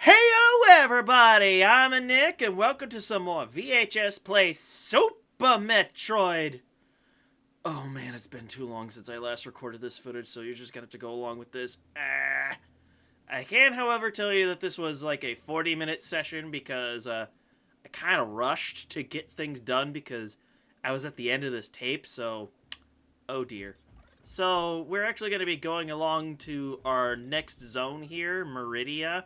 Heyo everybody, I'm Nick and welcome to some more VHS Play Super Metroid. Oh man, it's been too long since I last recorded this footage, so you're just gonna have to go along with this. I can, however, tell you that this was like a 40-minute session because I kind of rushed to get things done because I was at the end of this tape, so oh dear. So we're actually going to be going along to our next zone here, Maridia.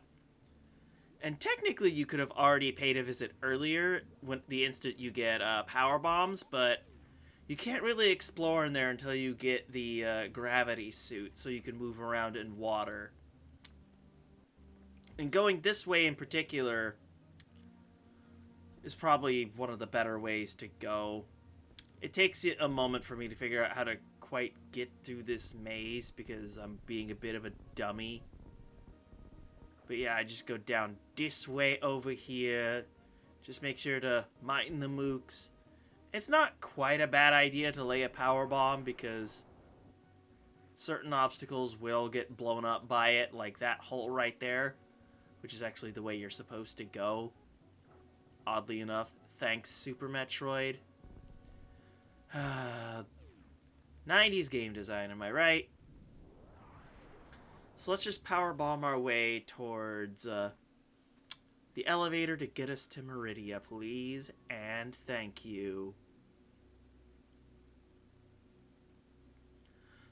And technically, you could have already paid a visit earlier, when the instant you get power bombs, but you can't really explore in there until you get the gravity suit, so you can move around in water. And going this way in particular is probably one of the better ways to go. It takes it a moment for me to figure out how to quite get through this maze because I'm being a bit of a dummy. But yeah, I just go down this way over here. Just make sure to mind the mooks. It's not quite a bad idea to lay a power bomb because certain obstacles will get blown up by it, like that hole right there, which is actually the way you're supposed to go. Oddly enough, thanks Super Metroid. 90s game design, am I right? So let's just power bomb our way towards the elevator to get us to Maridia, please, and thank you.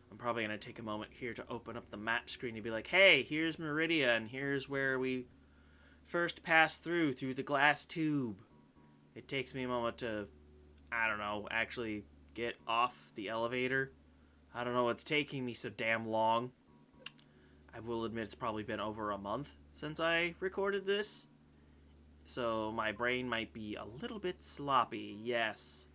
I'm probably going to take a moment here to open up the map screen and be like, hey, here's Maridia, and here's where we first passed through the glass tube. It takes me a moment to, I don't know, actually get off the elevator. I don't know what's taking me so damn long. I will admit it's probably been over a month since I recorded this, so my brain might be a little bit sloppy, yes.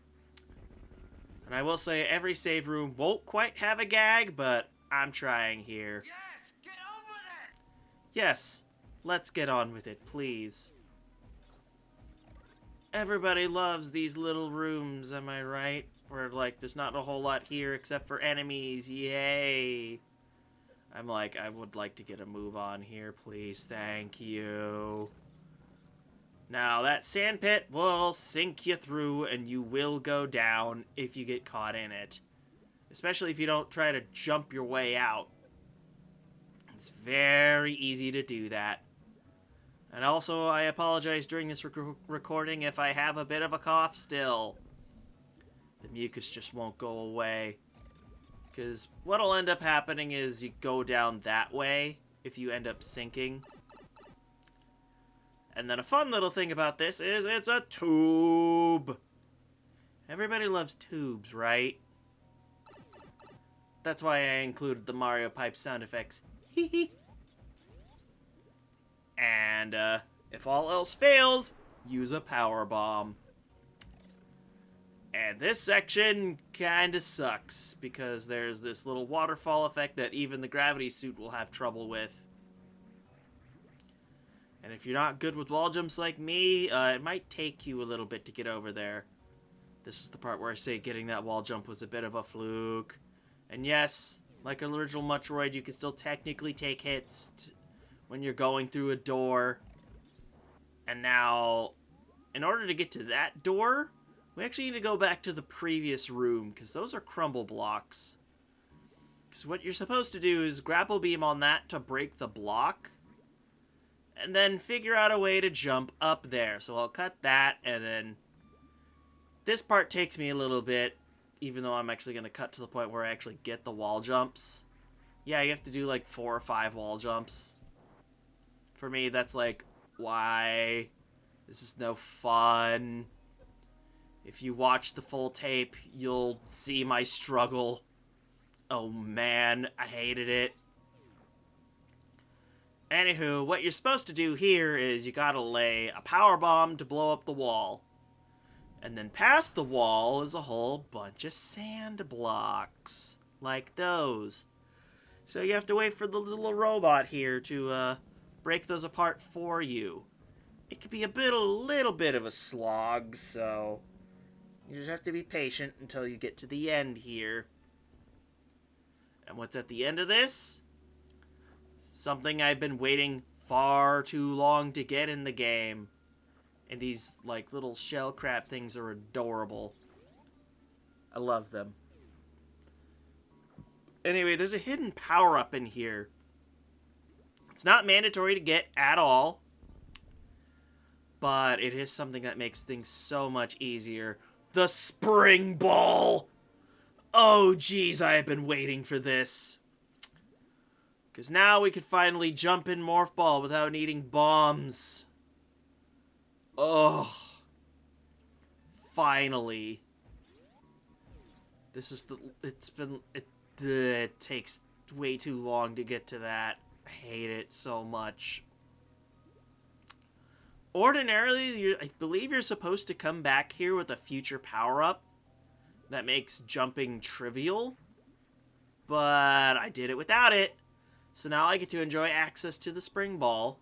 And I will say every save room won't quite have a gag, but I'm trying here. Yes, get on with it! Yes, let's get on with it, please. Everybody loves these little rooms, am I right? Where, like, there's not a whole lot here except for enemies, yay! I'm like, I would like to get a move on here, please. Thank you. Now, that sand pit will sink you through, and you will go down if you get caught in it. Especially if you don't try to jump your way out. It's very easy to do that. And also, I apologize during this recording if I have a bit of a cough still. The mucus just won't go away. Because what'll end up happening is you go down that way if you end up sinking. And then a fun little thing about this is it's a tube. Everybody loves tubes, right? That's why I included the Mario pipe sound effects. Hee hee. And if all else fails, use a power bomb. And this section kinda sucks, because there's this little waterfall effect that even the gravity suit will have trouble with. And if you're not good with wall jumps like me, it might take you a little bit to get over there. This is the part where I say getting that wall jump was a bit of a fluke. And yes, like an original Metroid, you can still technically take hits when you're going through a door. And now, in order to get to that door, we actually need to go back to the previous room, because those are crumble blocks. Because what you're supposed to do is grapple beam on that to break the block, and then figure out a way to jump up there. So I'll cut that, and then this part takes me a little bit, even though I'm actually going to cut to the point where I actually get the wall jumps. Yeah, you have to do like 4 or 5 wall jumps. For me, that's like, why? This is no fun. If you watch the full tape, you'll see my struggle. Oh man, I hated it. Anywho, what you're supposed to do here is you gotta lay a power bomb to blow up the wall. And then past the wall is a whole bunch of sand blocks. Like those. So you have to wait for the little robot here to break those apart for you. It could be a little bit of a slog, so you just have to be patient until you get to the end here. And what's at the end of this? Something I've been waiting far too long to get in the game. And these, like, little shell crab things are adorable. I love them. Anyway, there's a hidden power-up in here. It's not mandatory to get at all. But it is something that makes things so much easier. The spring ball! Oh, geez, I have been waiting for this. Because now we can finally jump in Morph Ball without needing bombs. Oh. Finally. This is the... It takes way too long to get to that. I hate it so much. Ordinarily, I believe you're supposed to come back here with a future power-up that makes jumping trivial. But I did it without it. So now I get to enjoy access to the spring ball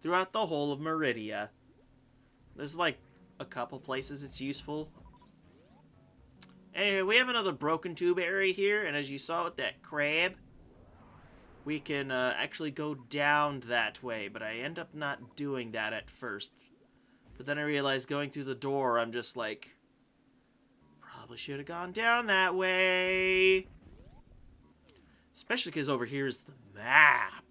throughout the whole of Maridia. There's like a couple places it's useful. Anyway, we have another broken tube area here, and as you saw with that crab, we can actually go down that way, but I end up not doing that at first. But then I realized going through the door, I'm just like, probably should have gone down that way. Especially because over here is the map.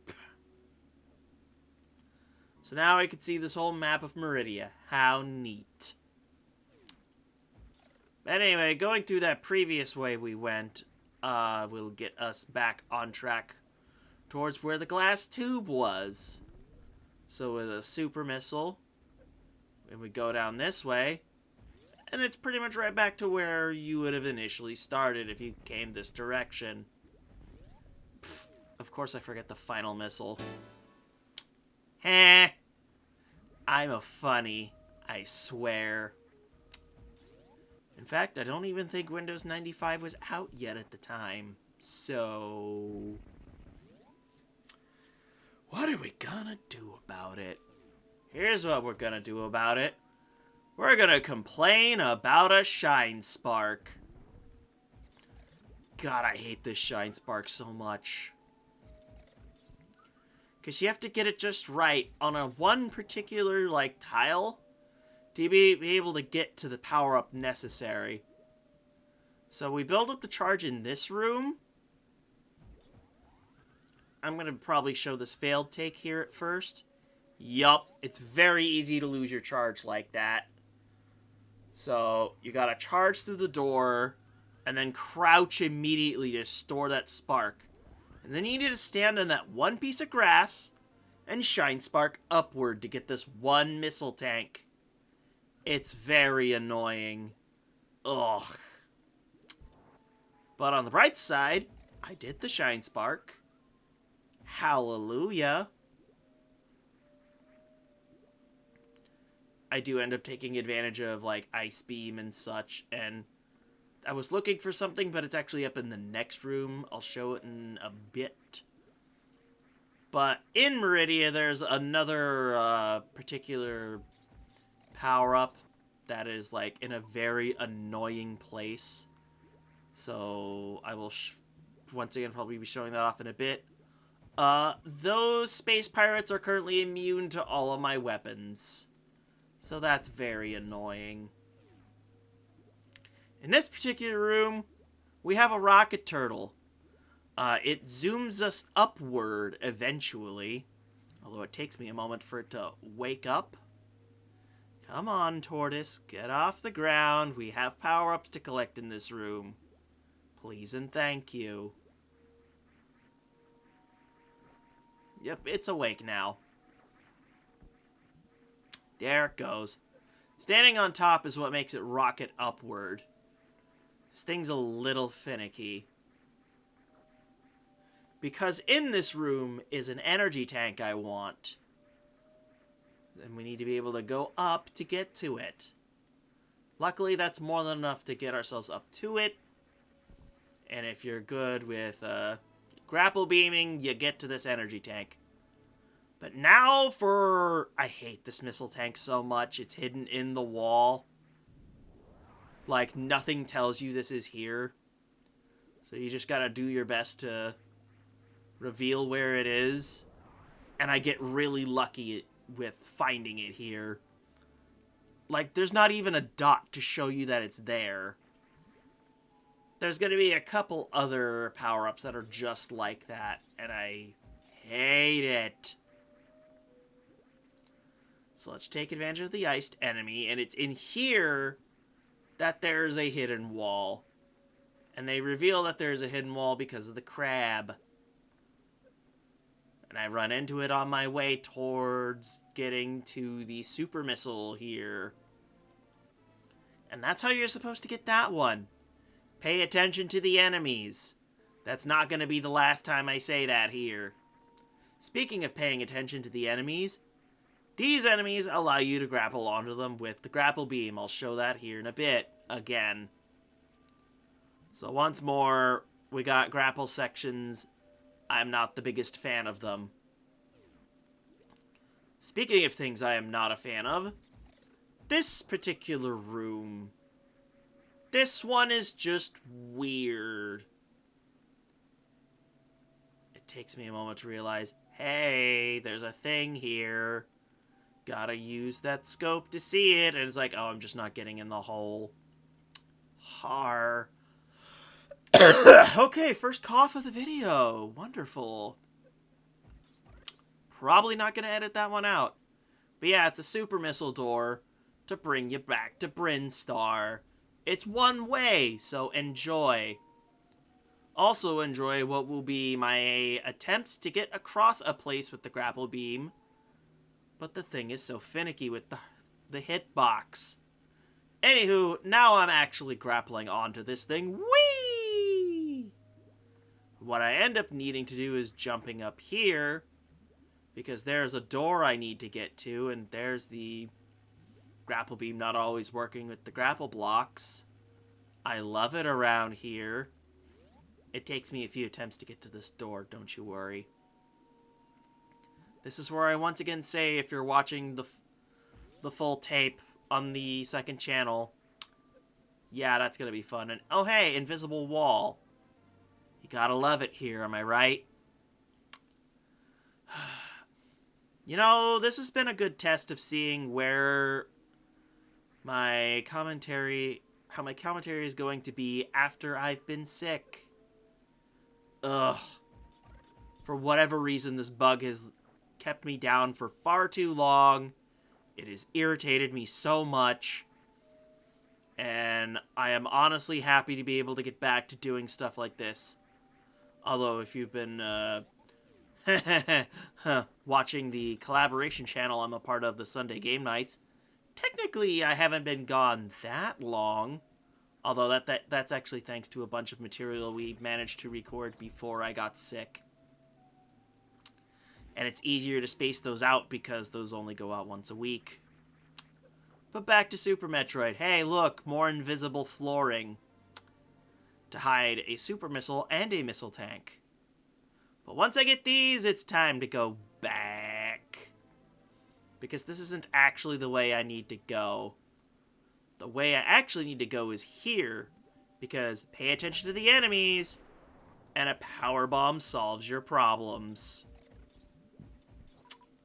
So now I can see this whole map of Maridia. How neat. But anyway, going through that previous way we went will get us back on track towards where the glass tube was. So with a super missile, and we go down this way, and it's pretty much right back to where you would have initially started if you came this direction. Pfft, of course I forget the final missile. Heh. I'm a funny, I swear. In fact, I don't even think Windows 95 was out yet at the time. So... what are we gonna do about it? Here's what we're gonna do about it. We're gonna complain about a shine spark. God, I hate this shine spark so much. Because you have to get it just right on a one particular, like, tile to be able to get to the power-up necessary. So we build up the charge in this room. I'm going to probably show this failed take here at first. Yup, it's very easy to lose your charge like that. So you got to charge through the door and then crouch immediately to store that spark. And then you need to stand on that one piece of grass and shine spark upward to get this one missile tank. It's very annoying. Ugh. But on the bright side, I did the shine spark. Hallelujah. I do end up taking advantage of, like, Ice Beam and such, and I was looking for something, but it's actually up in the next room. I'll show it in a bit. But in Maridia, there's another particular power-up that is, like, in a very annoying place. So I will, once again, probably be showing that off in a bit. Those space pirates are currently immune to all of my weapons. So that's very annoying. In this particular room, we have a rocket turtle. It zooms us upward eventually. Although it takes me a moment for it to wake up. Come on, tortoise. Get off the ground. We have power-ups to collect in this room. Please and thank you. Yep, it's awake now. There it goes. Standing on top is what makes it rocket upward. This thing's a little finicky. Because in this room is an energy tank I want. And we need to be able to go up to get to it. Luckily, that's more than enough to get ourselves up to it. And if you're good with grapple beaming, you get to this energy tank. But now for... I hate this missile tank so much. It's hidden in the wall. Like, nothing tells you this is here. So you just gotta do your best to reveal where it is. and I get really lucky with finding it here. Like, there's not even a dot to show you that it's there. There's going to be a couple other power-ups that are just like that, and I hate it. So let's take advantage of the iced enemy, and it's in here that there's a hidden wall. And they reveal that there's a hidden wall because of the crab. And I run into it on my way towards getting to the super missile here. And that's how you're supposed to get that one. Pay attention to the enemies. That's not going to be the last time I say that here. Speaking of paying attention to the enemies, these enemies allow you to grapple onto them with the grapple beam. I'll show that here in a bit again. So once more, we got grapple sections. I'm not the biggest fan of them. Speaking of things I am not a fan of, this particular room. This one is just weird. It takes me a moment to realize, hey, there's a thing here. Gotta use that scope to see it. And it's like, oh, I'm just not getting in the hole. Har. Okay, first cough of the video. Wonderful. Probably not going to edit that one out. But yeah, it's a super missile door to bring you back to Brinstar. It's one way, so enjoy. Also enjoy what will be my attempts to get across a place with the grapple beam. But the thing is so finicky with the hitbox. Anywho, now I'm actually grappling onto this thing. Whee! What I end up needing to do is jumping up here, because there's a door I need to get to, and there's the grapple beam not always working with the grapple blocks. I love it around here. It takes me a few attempts to get to this door, don't you worry. This is where I once again say, if you're watching the full tape on the second channel, yeah, that's gonna be fun. And oh hey, invisible wall. You gotta love it here, am I right? You know, this has been a good test of seeing where how my commentary is going to be after I've been sick. Ugh. For whatever reason, this bug has kept me down for far too long. It has irritated me so much. And I am honestly happy to be able to get back to doing stuff like this. Although, if you've been watching the collaboration channel I'm a part of, the Sunday Game Nights, technically I haven't been gone that long. Although that's actually thanks to a bunch of material we managed to record before I got sick. And it's easier to space those out because those only go out once a week. But back to Super Metroid. Hey, look, more invisible flooring to hide a super missile and a missile tank. But once I get these, it's time to go back. Because this isn't actually the way I need to go. The way I actually need to go is here. Because pay attention to the enemies, and a power bomb solves your problems.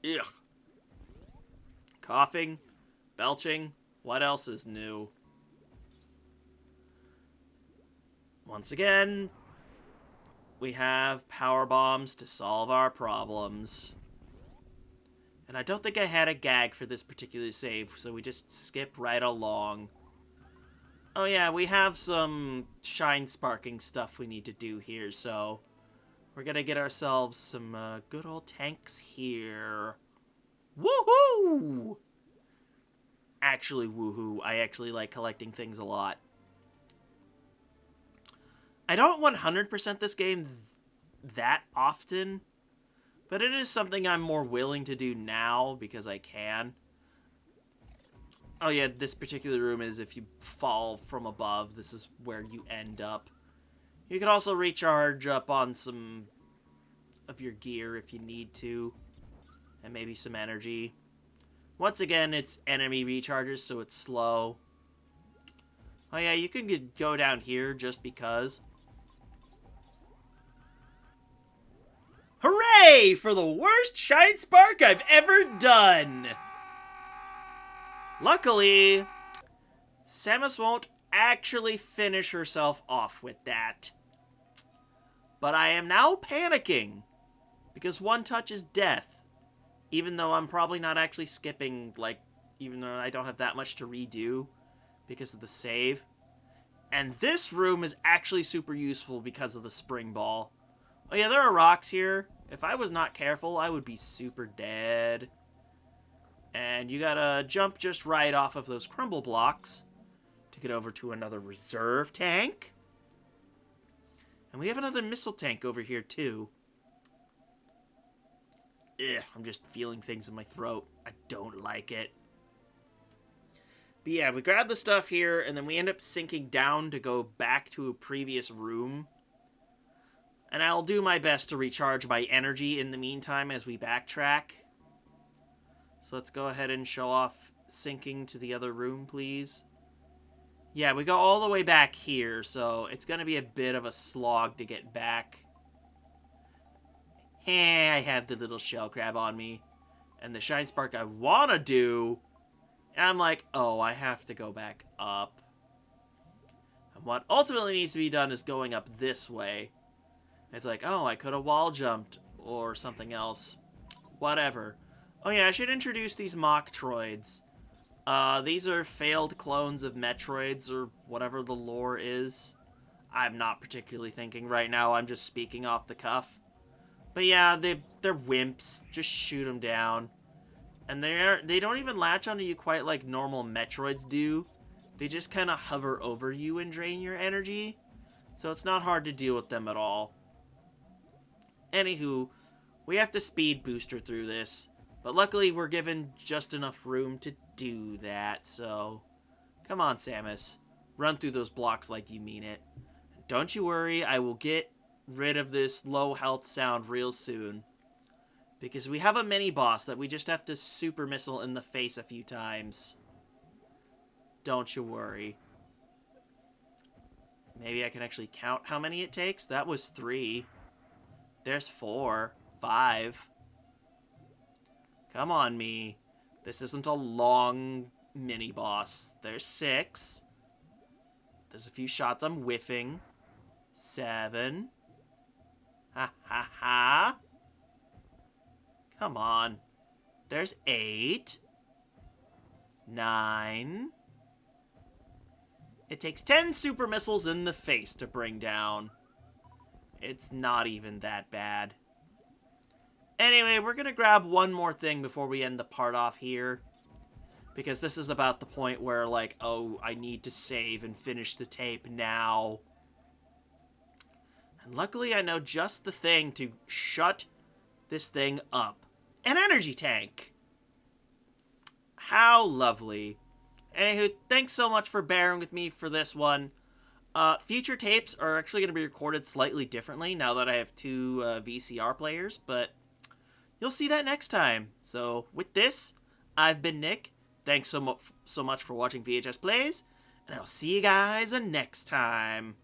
Ugh. Coughing, belching, what else is new? Once again, we have power bombs to solve our problems. And I don't think I had a gag for this particular save, so we just skip right along. Oh yeah, we have some shine sparking stuff we need to do here, so we're gonna get ourselves some good old tanks here. Woohoo! Actually, woohoo. I actually like collecting things a lot. I don't 100% this game that often, but it is something I'm more willing to do now because I can. Oh yeah, this particular room is if you fall from above, this is where you end up. You can also recharge up on some of your gear if you need to, and maybe some energy. Once again, it's enemy recharges, so it's slow. Oh yeah, you can go down here just because. Hooray! Hooray for the worst Shine Spark I've ever done! Luckily, Samus won't actually finish herself off with that. But I am now panicking, because one touch is death. Even though I'm probably not actually skipping, like, even though I don't have that much to redo because of the save. And this room is actually super useful because of the spring ball. Oh yeah, there are rocks here. If I was not careful, I would be super dead. And you gotta jump just right off of those crumble blocks to get over to another reserve tank. And we have another missile tank over here too. Ugh, I'm just feeling things in my throat. I don't like it. But yeah, we grab the stuff here, and then we end up sinking down to go back to a previous room. And I'll do my best to recharge my energy in the meantime as we backtrack. So let's go ahead and show off sinking to the other room, please. Yeah, we go all the way back here, so it's going to be a bit of a slog to get back. Hey, I have the little shell crab on me. And the Shine Spark I want to do... And I'm like, oh, I have to go back up. And what ultimately needs to be done is going up this way. It's like, oh, I could have wall jumped or something else. Whatever. Oh yeah, I should introduce these Metroids. These are failed clones of Metroids or whatever the lore is. I'm not particularly thinking right now. I'm just speaking off the cuff. But yeah, they're wimps. Just shoot them down. And they don't even latch onto you quite like normal Metroids do. They just kind of hover over you and drain your energy. So it's not hard to deal with them at all. Anywho, we have to speed booster through this. But luckily we're given just enough room to do that. So, come on Samus. Run through those blocks like you mean it. Don't you worry, I will get rid of this low health sound real soon. Because we have a mini-boss that we just have to super missile in the face a few times. Don't you worry. Maybe I can actually count how many it takes. That was 3. There's 4. 5. Come on, me. This isn't a long mini-boss. There's 6. There's a few shots I'm whiffing. 7. Ha ha ha. Come on. There's 8. 9. It takes 10 super missiles in the face to bring down. It's not even that bad. Anyway, we're going to grab one more thing before we end the part off here. Because this is about the point where, like, oh, I need to save and finish the tape now. And luckily I know just the thing to shut this thing up. An energy tank! How lovely. Anywho, thanks so much for bearing with me for this one. Future tapes are actually going to be recorded slightly differently now that I have 2 VCR players, but you'll see that next time. So, with this, I've been Nick. Thanks so much for watching VHS Plays, and I'll see you guys next time.